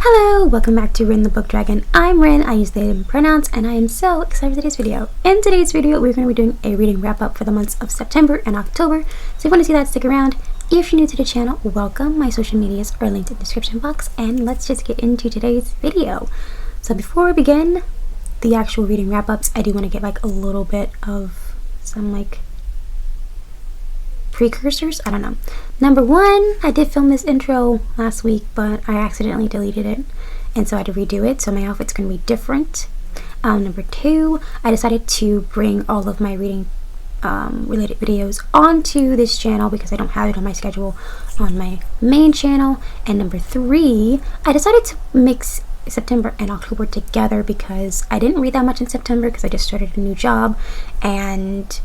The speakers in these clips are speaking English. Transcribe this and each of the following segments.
Hello, welcome back to Ryn the Bookdragon. I'm Ryn, I use they and pronouns, and I am so excited for today's video. In today's video, we're going to be doing a reading wrap-up for the months of September and October. So if you want to see that, stick around. If you're new to the channel, welcome. My social medias are linked in the description box, and let's just get into today's video. So before we begin the actual reading wrap-ups, I do want to get like a little bit of some like precursors. I don't know. Number one, I did film this intro last week, but I accidentally deleted it, and so I had to redo it, so my outfit's going to be different. Number two, I decided to bring all of my reading related videos onto this channel because I don't have it on my schedule on my main channel. And number three, I decided to mix September and October together because I didn't read that much in September because I just started a new job, and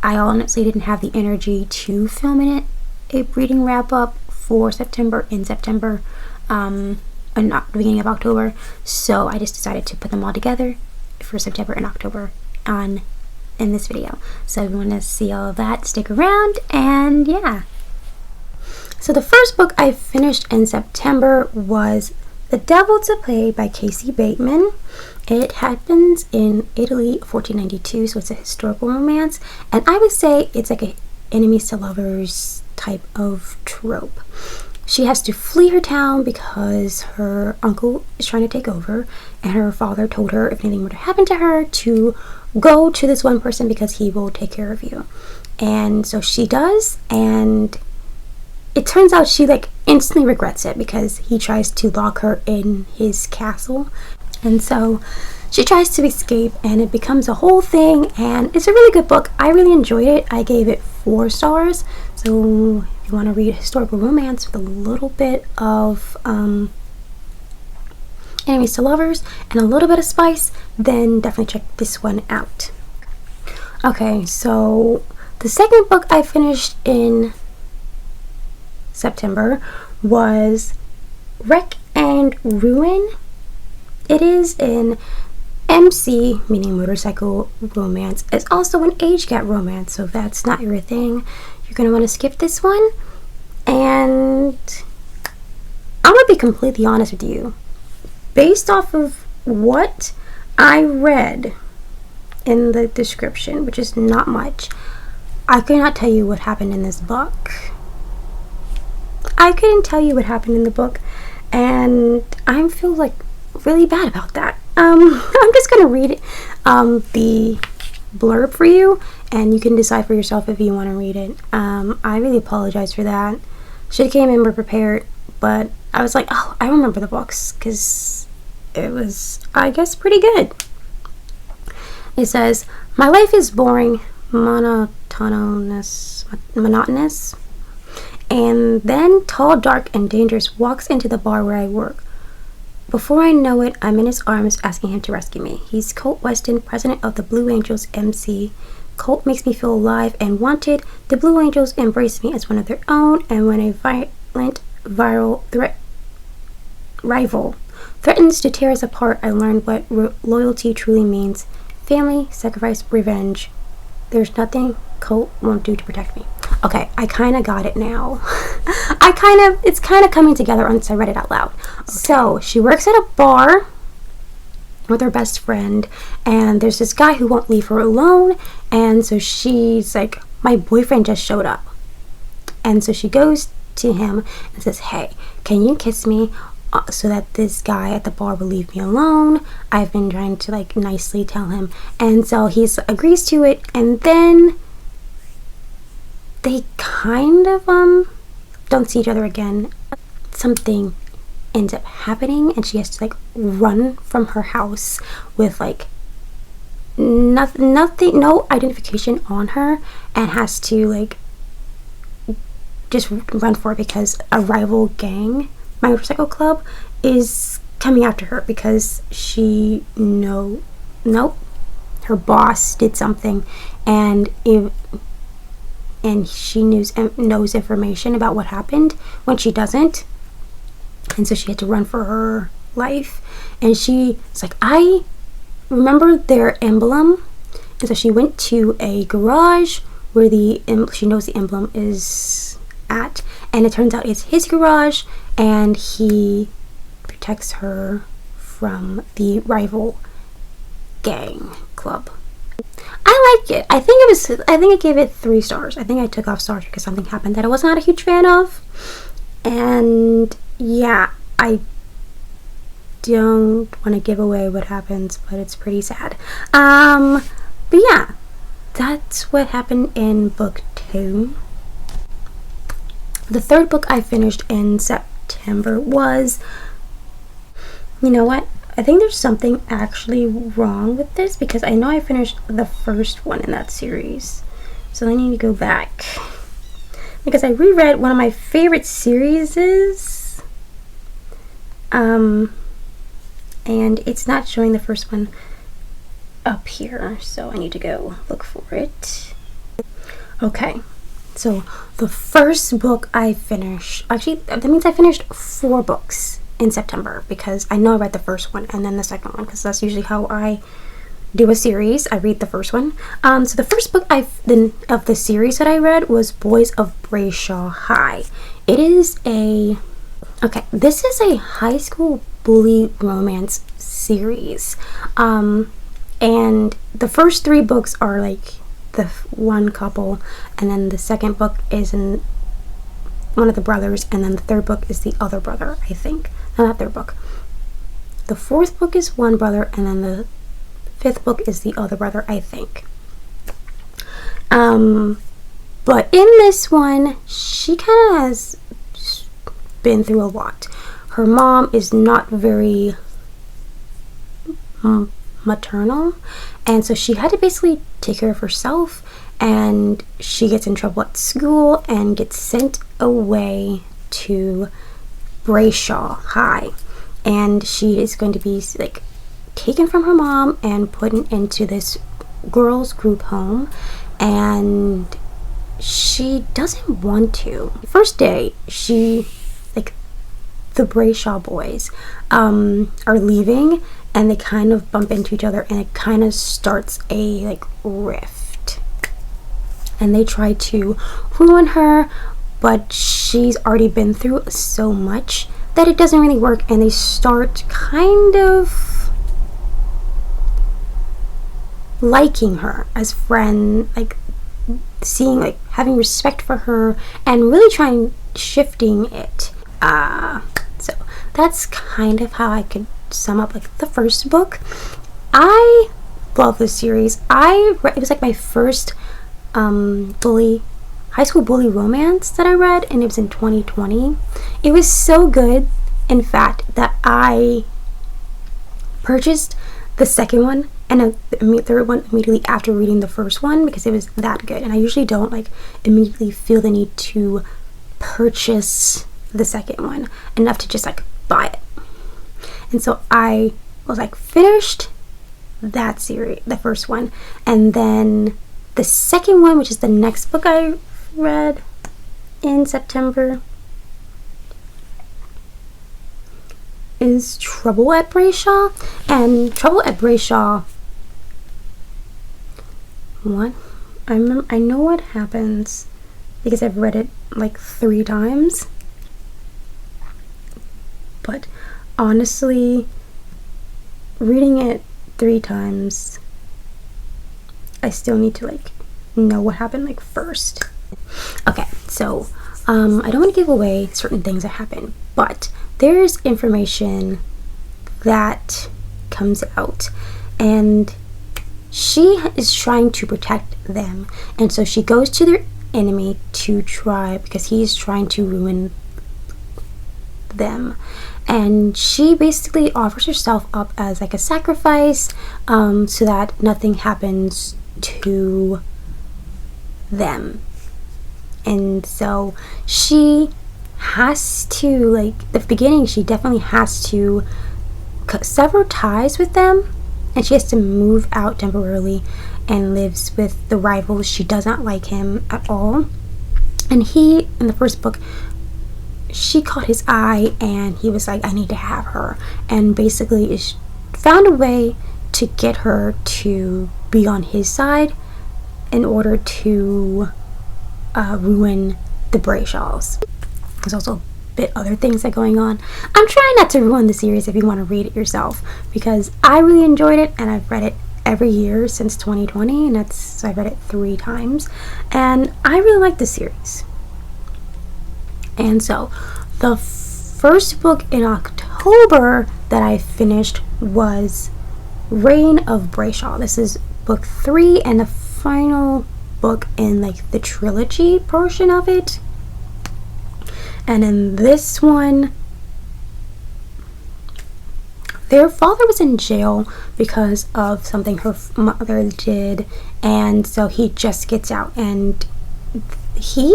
I honestly didn't have the energy to film in it a reading wrap up for September in September and not the beginning of October, so I just decided to put them all together for September and October in this video. So if you want to see all of that, stick around. And yeah, so the first book I finished in September was The Devil to Pay by Casey Bateman. It happens in Italy, 1492, so it's a historical romance, and I would say it's like a enemies to lovers type of trope. She has to flee her town because her uncle is trying to take over, and her father told her if anything were to happen to her to go to this one person because he will take care of you. And so she does, and it turns out she like instantly regrets it because he tries to lock her in his castle. And so she tries to escape, and it becomes a whole thing, and it's a really good book. I really enjoyed it. I gave it 4 stars. So if you want to read a historical romance with a little bit of enemies to lovers and a little bit of spice, then definitely check this one out. Okay, so the second book I finished in September was Wreck and Ruin. It is an MC, meaning motorcycle romance. It's also an age gap romance, so if that's not your thing, you're going to want to skip this one. And I'm going to be completely honest with you. Based off of what I read in the description, which is not much, I cannot tell you what happened in this book. I couldn't tell you what happened in the book, and I feel like really bad about that. I'm just gonna read the blurb for you, and you can decide for yourself if you want to read it. I really apologize for that. Should have came in more prepared, but I was like, oh, I remember the books because it was, I guess, pretty good. It says, my life is boring, monotonous, and then tall, dark, and dangerous walks into the bar where I work. Before I know it, I'm in his arms asking him to rescue me. He's Colt Weston, president of the Blue Angels MC. Colt makes me feel alive and wanted. The Blue Angels embrace me as one of their own, and when a violent rival threatens to tear us apart, I learned what loyalty truly means. Family, sacrifice, revenge. There's nothing Colt won't do to protect me. Okay, I kind of got it now. It's kind of coming together once I read it out loud. Okay. So she works at a bar with her best friend, and there's this guy who won't leave her alone, and so she's like, my boyfriend just showed up. And so she goes to him and says, hey, can you kiss me so that this guy at the bar will leave me alone? I've been trying to like nicely tell him, and so he agrees to it, and then they kind of don't see each other again. Something ends up happening, and she has to like run from her house with like nothing, no identification on her, and has to like just run for it because a rival gang, motorcycle club, is coming after her because she her boss did something, and she knows information about what happened when she doesn't, and so she had to run for her life. And she's like, I remember their emblem, and so she went to a garage where she knows the emblem is at, and it turns out it's his garage, and he protects her from the rival gang club. I like it. I think I gave it 3 stars. I think I took off stars because something happened that I was not a huge fan of. And yeah, I don't want to give away what happens, but it's pretty sad. But yeah, that's what happened in book 2. The third book I finished in September was, you know what? I think there's something actually wrong with this because I know I finished the first one in that series. So I need to go back. Because I reread one of my favorite series. And it's not showing the first one up here. So I need to go look for it. Okay. So the first book I finished, actually that means I finished 4 books in September because I know I read the first one and then the second one because that's usually how I do a series. I read the first one. So the first book of the series that I read was Boys of Brayshaw High. It is this is a high school bully romance series. And the first 3 books are like the one couple, and then the second book is in one of the brothers, and then the third book is the other brother, I think. No, not third book. The 4th book is one brother, and then the 5th book is the other brother, I think. But in this one, she kind of has been through a lot. Her mom is not very maternal, and so she had to basically take care of herself, and she gets in trouble at school and gets sent away to Brayshaw High, and she is going to be like taken from her mom and put into this girls group home, and she doesn't want to. First day, the Brayshaw boys are leaving, and they kind of bump into each other, and it kind of starts a rift, and they try to ruin her, but she's already been through so much that it doesn't really work, and they start kind of liking her as friend, seeing, having respect for her, and really trying shifting it. So that's kind of how I could sum up the first book. I love this series. It was my first high school bully romance that I read, and it was in 2020. It was so good, in fact, that I purchased the second one and the third one immediately after reading the first one because it was that good. And I usually don't immediately feel the need to purchase the second one enough to just buy it. And so I was finished that series, the first one, and then the second one, which is the next book I read in September, is Trouble at Brayshaw. And Trouble at Brayshaw, I know what happens because I've read it 3 times, but honestly, reading it 3 times, I still need to know what happened first. Okay, so I don't want to give away certain things that happen, but there's information that comes out, and she is trying to protect them, and so she goes to their enemy to try, because he's trying to ruin them, and she basically offers herself up as a sacrifice, so that nothing happens to them. And so she has to, the beginning, she definitely has to sever ties with them, and she has to move out temporarily and lives with the rivals. She does not like him at all, and he, in the first book, she caught his eye, and he was I need to have her, and basically found a way to get her to be on his side in order to ruin the Brayshaws. There's also fit other things that are going on. I'm trying not to ruin the series if you want to read it yourself, because I really enjoyed it, and I've read it every year since 2020, and so I've read it 3 times, and I really like the series. And so the first book in October that I finished was Reign of Brayshaw. This is book 3 and the final book in like the trilogy portion of it. And in this one, their father was in jail because of something her mother did, and so he just gets out, and he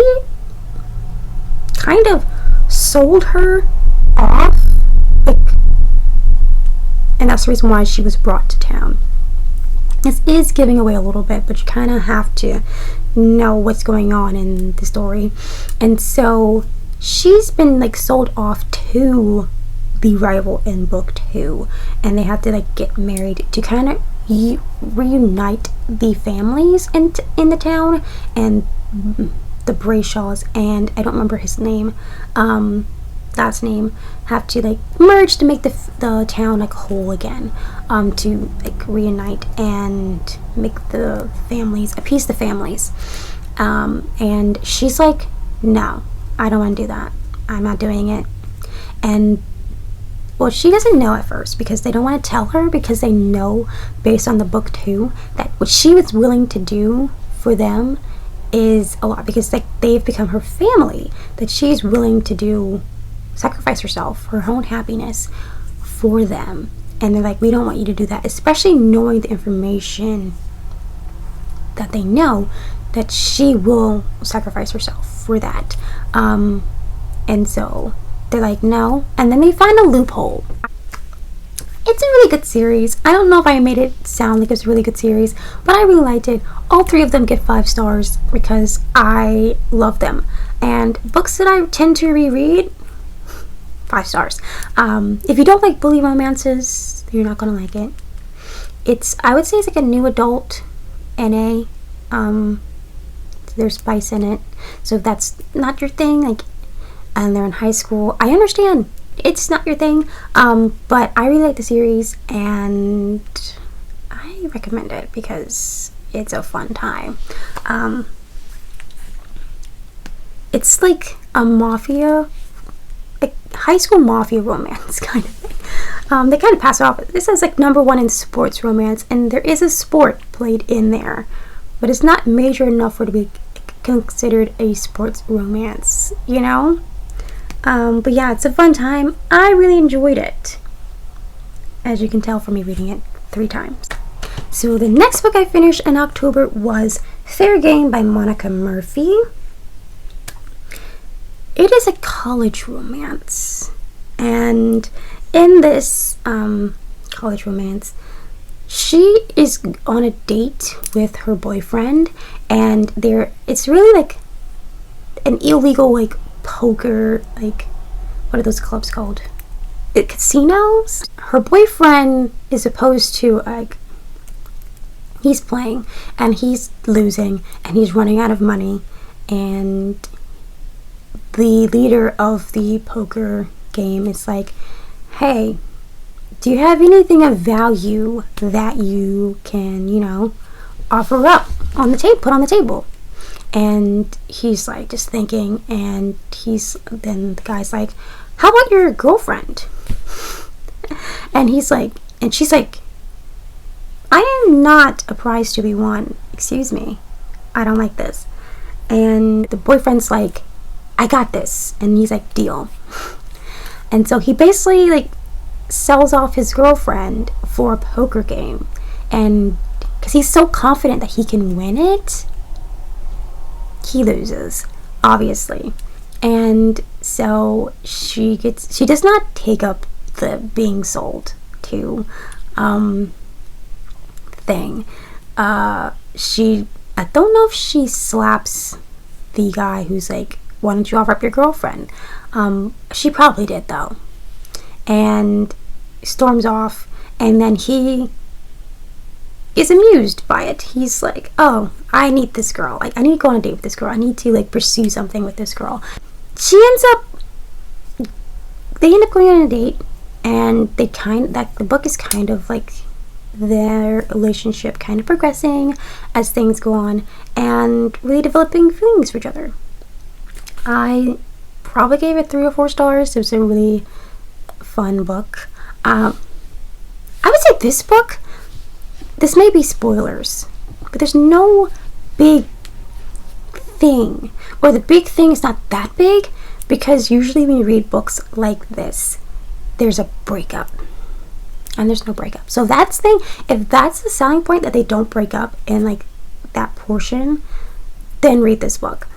kind of sold her off, like, and that's the reason why she was brought to town. This is giving away a little bit, but you kind of have to know what's going on in the story. And so she's been like sold off to the rival in book 2, and they have to like get married to kind of reunite the families in the town, and the Brayshaws, and I don't remember his name, last name, have to like merge to make the town like whole again, to like reunite and make the families, appease the families. And she's like, no, I don't want to do that. I'm not doing it. And well, she doesn't know at first because they don't want to tell her, because they know based on the book 2 that what she was willing to do for them is a lot, because like they've become her family, that she's willing to sacrifice herself for her own happiness for them. And they're like, we don't want you to do that, especially knowing the information that they know, that she will sacrifice herself for that. And so they're like, no. And then they find a loophole. It's a really good series. I don't know if I made it sound like it's a really good series, but I really liked it. All 3 of them get 5 stars because I love them. And books that I tend to reread, 5 stars. If you don't like bully romances, you're not gonna like it. I would say it's like a new adult NA. There's spice in it, so if that's not your thing, like, and they're in high school, I understand it's not your thing, but I really like the series, and I recommend it because it's a fun time. It's like a mafia, like high school mafia romance kind of thing. They kind of pass it off. This is like #1 in sports romance, and there is a sport played in there, but it's not major enough for it to be considered a sports romance, you know? But yeah, it's a fun time. I really enjoyed it, as you can tell from me reading it 3 times. So the next book I finished in October was Fair Game by Monica Murphy. It is a college romance, and in this college romance, she is on a date with her boyfriend, and it's really like an illegal like poker, like, what are those clubs called? Casinos. Her boyfriend is supposed to, like, he's playing and he's losing and he's running out of money, and the leader of the poker game is like, hey, do you have anything of value that you can, you know, offer up on the table, put on the table? And he's like just thinking, and then the guy's like, how about your girlfriend? And he's like, and she's like, I am not a prize to be won. Excuse me, I don't like this. And the boyfriend's like, I got this. And he's like, deal. And so he basically like sells off his girlfriend for a poker game, and because he's so confident that he can win it, he loses, obviously. And so she does not take up the being sold to thing. I don't know if she slaps the guy who's like, why don't you offer up your girlfriend? She probably did though. And storms off, and then he is amused by it. He's like, oh, I need this girl. Like, I need to go on a date with this girl. I need to like pursue something with this girl. She ends up they end up going on a date, and the book is kind of like their relationship kind of progressing as things go on and really developing feelings for each other. I probably gave it 3 or 4 stars. It was a really fun book. I would say this may be spoilers, but there's no big thing, or the big thing is not that big, because usually when you read books like this, there's a breakup, and there's no breakup. So if that's the selling point, that they don't break up in like that portion, then read this book.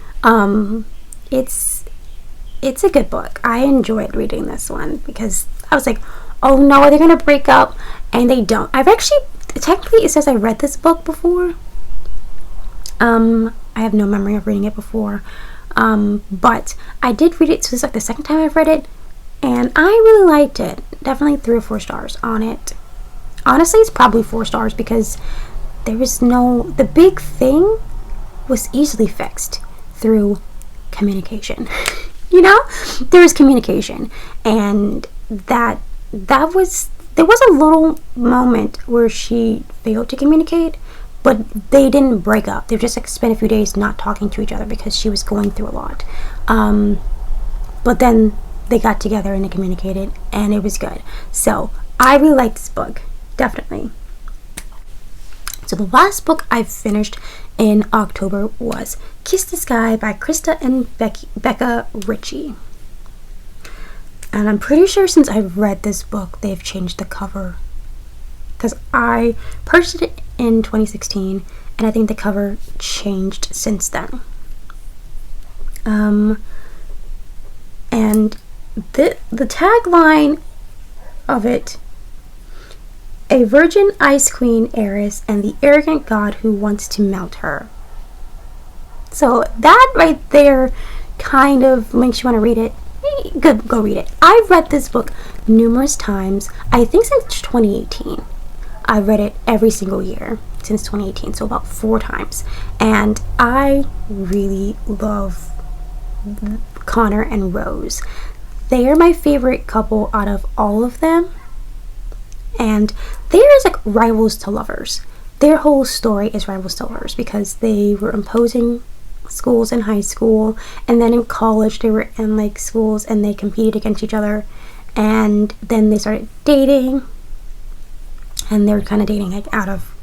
It's a good book. I enjoyed reading this one because I was like, oh no, are they gonna break up? And they don't. Technically it says I read this book before. I have no memory of reading it before, but I did read it. So this is like the second time I've read it, and I really liked it. Definitely 3 or 4 stars on it. Honestly, it's probably 4 stars because the big thing was easily fixed through communication. There was communication, and there was a little moment where she failed to communicate, but they didn't break up. They just like spent a few days not talking to each other because she was going through a lot. But then they got together and they communicated, and it was good. So I really liked this book, definitely. So the last book I finished in October was Kiss the Sky by Krista and Becca Ritchie. And I'm pretty sure since I've read this book, they've changed the cover, because I purchased it in 2016, and I think the cover changed since then. And the tagline of it: a virgin ice queen heiress and the arrogant god who wants to melt her. So that right there kind of makes you want to read it. Go read it. I've read this book numerous times. I think since 2018. I've read it every single year since 2018, so about 4 times. And I really love Connor and Rose. They are my favorite couple out of all of them. And they're like rivals to lovers. Their whole story is rivals to lovers because they were imposing schools in high school, and then in college they were in like schools and they competed against each other, and then they started dating, and they were kind of dating like out of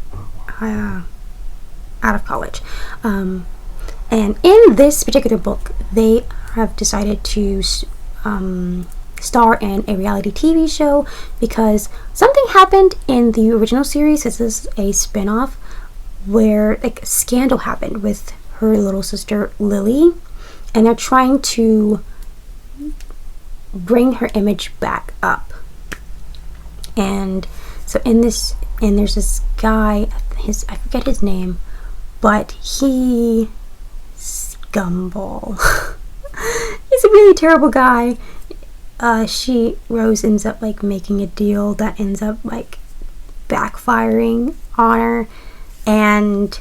college. And in this particular book, they have decided to star in a reality TV show because something happened in the original series. This is a spin-off where like a scandal happened with her little sister Lily, and they're trying to bring her image back up. And so there's this guy, I forget his name, but he scumball. He's a really terrible guy. Rose ends up like making a deal that ends up like backfiring on her, and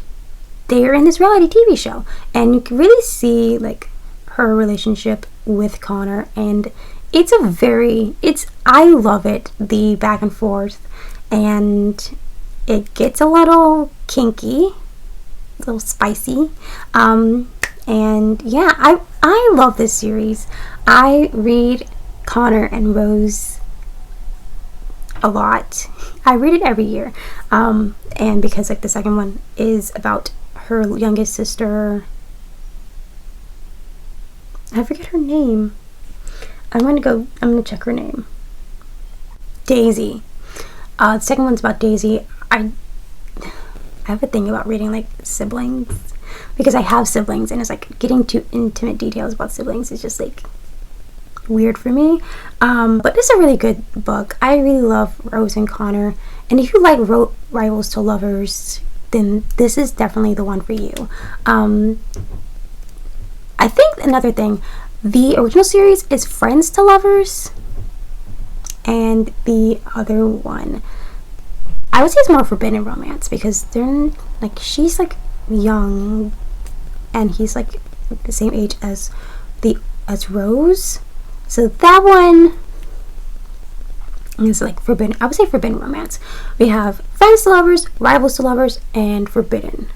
they're in this reality TV show, and you can really see like her relationship with Connor, and I love it, the back and forth, and it gets a little kinky, a little spicy, and yeah, I love this series. I read Connor and Rose a lot. I read it every year, and because like the second one is about her youngest sister, I forget her name. I'm gonna check her name. Daisy. The second one's about Daisy. I have a thing about reading like siblings because I have siblings, and it's like getting too intimate details about siblings is just like weird for me. But it's a really good book. I really love Rose and Connor, and if you like rivals to lovers, then this is definitely the one for you. I think another thing, the original series is Friends to Lovers, and the other one I would say it's more forbidden romance because they're like, she's like young and he's like the same age as Rose. So that one And it's like forbidden, I would say forbidden romance. We have friends to lovers, rivals to lovers, and forbidden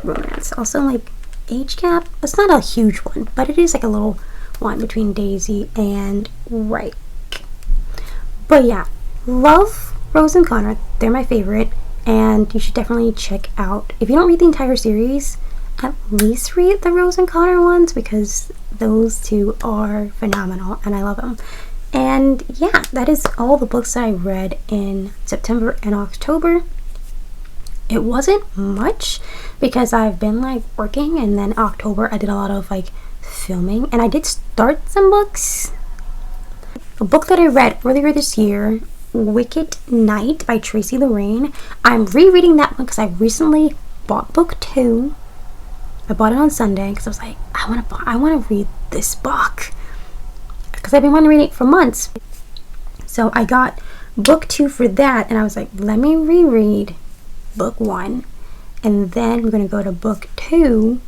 romance. Also, like, age gap, it's not a huge one, but it is like a little one between Daisy and Reich. But yeah, love Rose and Connor. They're my favorite, and you should definitely check out, if you don't read the entire series, at least read the Rose and Connor ones, because those two are phenomenal and I love them. And yeah, that is all the books that I read in September and October. It wasn't much because I've been like working, and then October I did a lot of like filming, and I did start some books. A book that I read earlier this year, Wicked Night by Tracy Lorraine. I'm rereading that one because I recently bought book 2. I bought it on Sunday because I was like, I want to read this book, because I've been wanting to read it for months. So I got book 2 for that, and I was like, let me reread book 1, and then we're going to go to book 2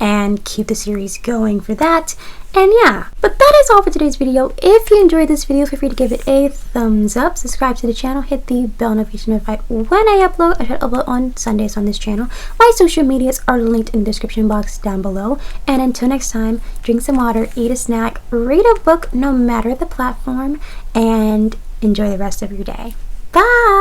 and keep the series going for that. And yeah, but that is all for today's video. If you enjoyed this video, feel free to give it a thumbs up, subscribe to the channel, hit the bell notification notified when I upload. I should upload on Sundays on this channel. My social medias are linked in the description box down below. And until next time, drink some water, eat a snack, read a book no matter the platform, and enjoy the rest of your day. Bye!